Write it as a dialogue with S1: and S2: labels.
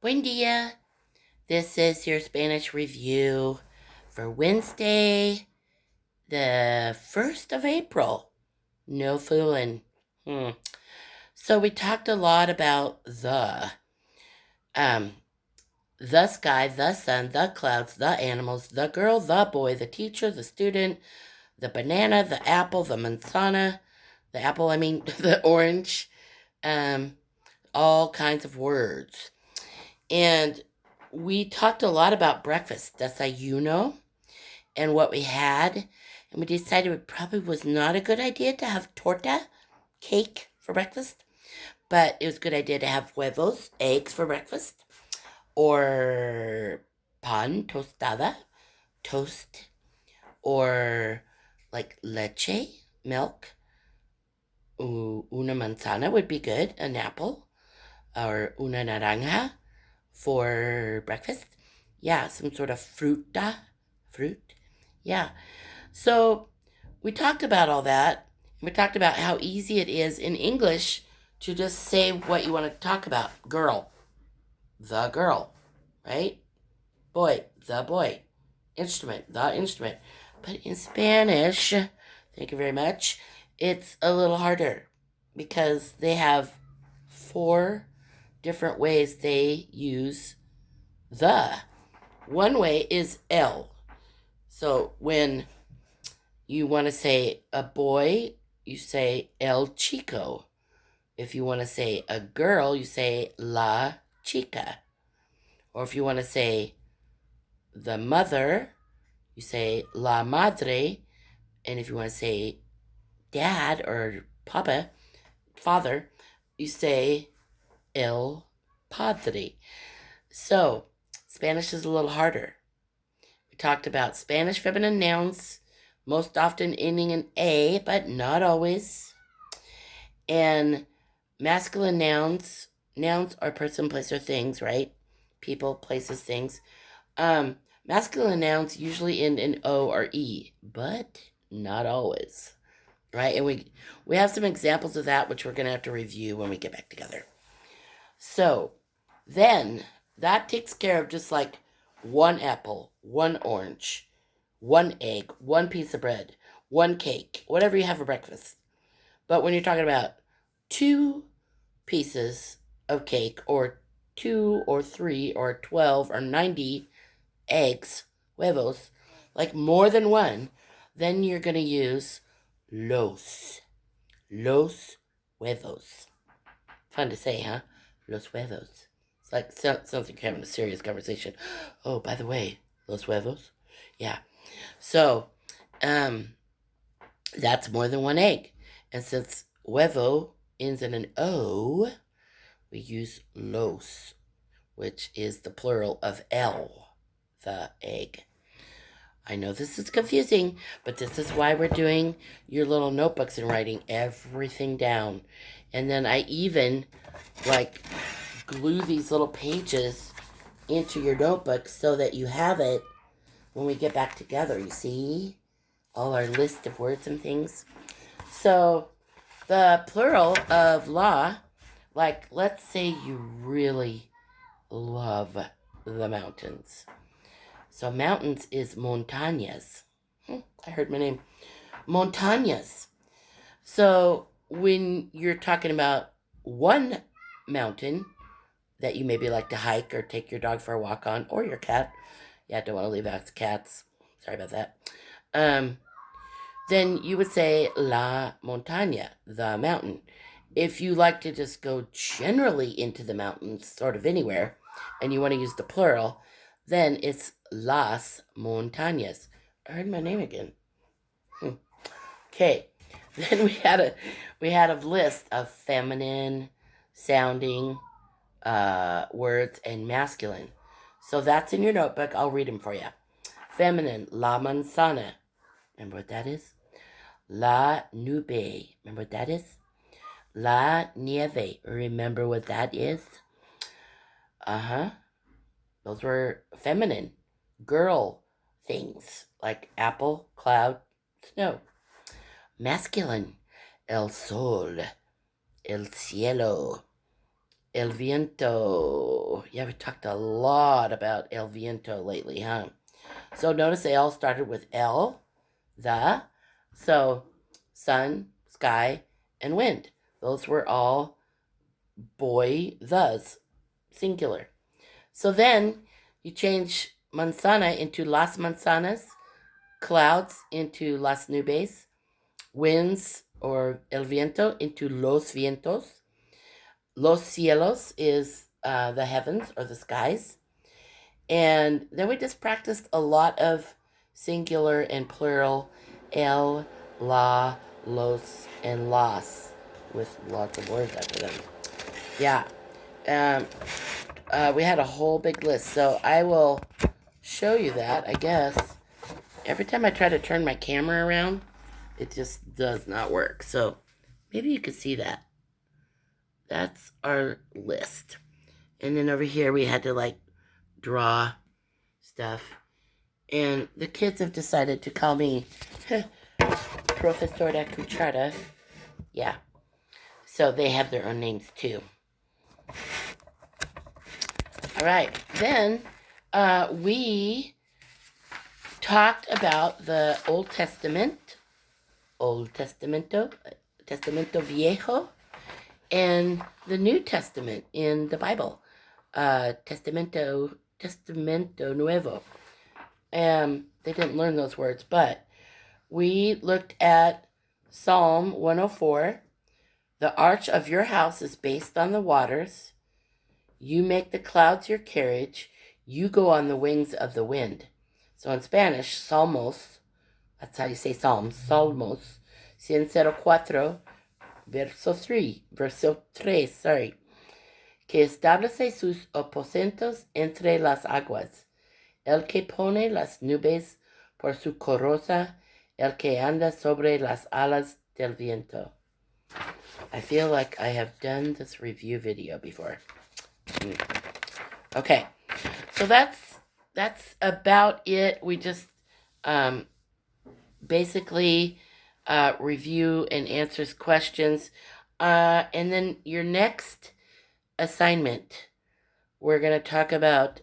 S1: Buen dia. This is your Spanish review for Wednesday, the 1st of April. No fooling. So we talked a lot about um, the sky, the sun, the clouds, the animals, the girl, the boy, the teacher, the student, the banana, the apple, the manzana, the apple, I mean, the orange, um, all kinds of words. And we talked a lot about breakfast, desayuno, and what we had. And we decided it probably was not a good idea to have torta, cake, for breakfast. But it was a good idea to have huevos, eggs, for breakfast. Or pan tostada, toast. Or like leche, milk. Una manzana would be good, an apple. Or una naranja for breakfast. Yeah, some sort of fruit. Yeah. So we talked about all that. We talked about how easy it is in English to just say what you want to talk about. Girl, the girl, right? Boy, the boy. Instrument, the instrument. But in Spanish, thank you very much, it's a little harder because they have 4 different ways they use the. One way is el. So when you want to say a boy, you say el chico. If you want to say a girl, you say la chica. Or if you want to say the mother, you say la madre. And if you want to say dad or papa, father, you say el padre. So Spanish is a little harder. We talked about Spanish feminine nouns, most often ending in A, but not always. And masculine nouns. Nouns are person, place, or things, right? People, places, things. Masculine nouns usually end in O or E, but not always, right? And we have some examples of that, which we're going to have to review when we get back together. So then that takes care of just like one apple, one orange, one egg, one piece of bread, one cake, whatever you have for breakfast. But when you're talking about 2 pieces of cake, or 2 or 3 or 12 or 90 eggs, huevos, like more than one, then you're going to use los huevos. Fun to say, huh? Los huevos. It's like sounds like you're having a serious conversation. Oh, by the way, los huevos. Yeah. So, that's more than one egg. And since huevo ends in an O, we use los, which is the plural of el, the egg. I know this is confusing, but this is why we're doing your little notebooks and writing everything down. And then I even like glue these little pages into your notebook so that you have it when we get back together. You see all our list of words and things. So the plural of la, like let's say you really love the mountains. So mountains is montañas. I heard my name. Montañas. So when you're talking about one mountain that you maybe like to hike or take your dog for a walk on, or your cat. Yeah, don't want to leave out cats. Sorry about that. Then you would say la montaña, the mountain. If you like to just go generally into the mountains, sort of anywhere, and you want to use the plural, then it's las montañas. I heard my name again. Okay. Then we had a list of feminine sounding words and masculine. So that's in your notebook. I'll read them for you. Feminine, la manzana. Remember what that is? La nube. Remember what that is? La nieve. Remember what that is? Uh-huh. Those were feminine, girl things like apple, cloud, snow. Masculine, el sol, el cielo, El viento. Yeah, we talked a lot about el viento lately, huh? So notice they all started with el, the. So sun, sky, and wind. Those were all boy thes, singular. So then you change manzana into las manzanas, clouds into las nubes, winds or el viento into los vientos. Los cielos is the heavens or the skies. And then we just practiced a lot of singular and plural, el, la, los, and las, with lots of words after them. Yeah. Um, we had a whole big list, so I will show you that, I guess. Every time I try to turn my camera around, it just does not work. So maybe you could see that. That's our list. And then over here we had to like draw stuff. And the kids have decided to call me Profesora Cuchara. Yeah. So they have their own names too. All right. Then we talked about the Old Testament, Testamento Viejo, and the New Testament in the Bible, Testamento Nuevo. They didn't learn those words, but we looked at Psalm 104. The arch of your house is based on the waters. You make the clouds your carriage. You go on the wings of the wind. So in Spanish, Salmos, that's how you say Psalms, Salmos 104, verso 3, sorry. Que establece sus aposentos entre las aguas. El que pone las nubes por su carroza, el que anda sobre las alas del viento. I feel like I have done this review video before. Okay, so that's about it. We just basically review and answers questions. And then your next assignment, we're going to talk about